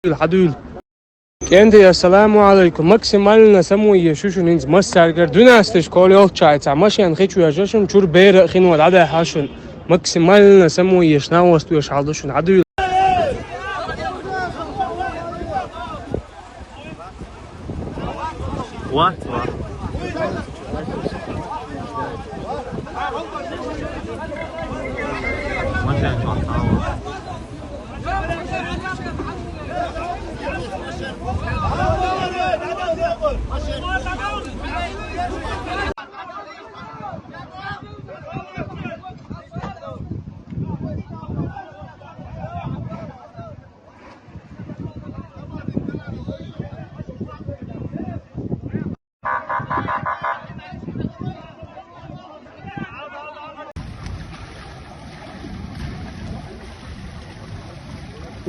الحدود Kendi assalamu alaikum. Максимально самое شو نينز مسارجر دوناستش كولي أوتشايت ماشين خيشو يجاشم شور بير خينو العدا حاشن максимально самое شناوست ويش عالدوشن عدو What?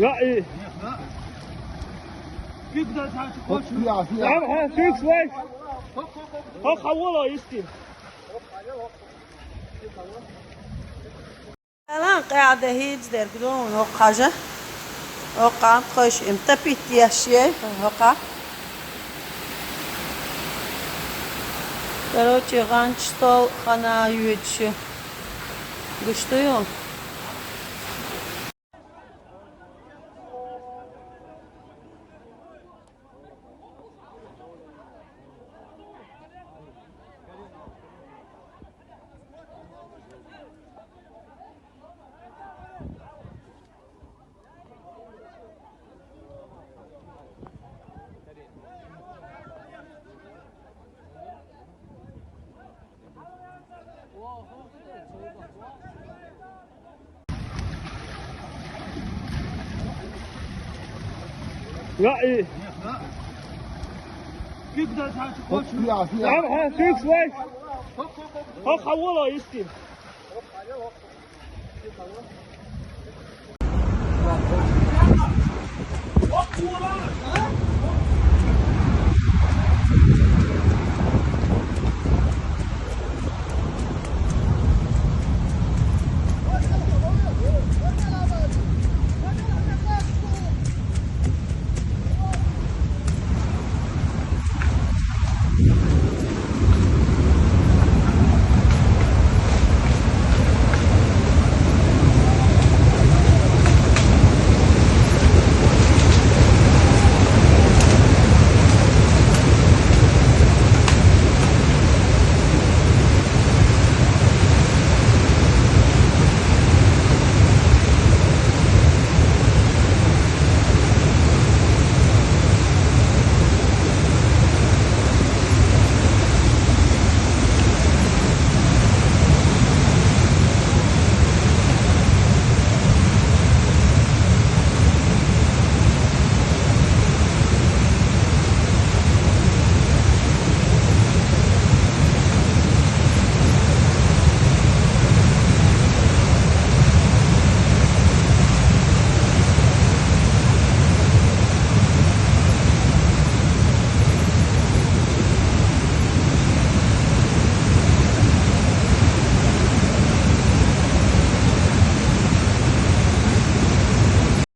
لا ايه ها فيك شوي ها خوله يستي الان قاعدة هيج در قدون هقاجة هقا خوش امتى بيتياشيه هقا Короче, раньше хана юечи. Гуштую. لا ايه ها فيك شوي ها خوله يستي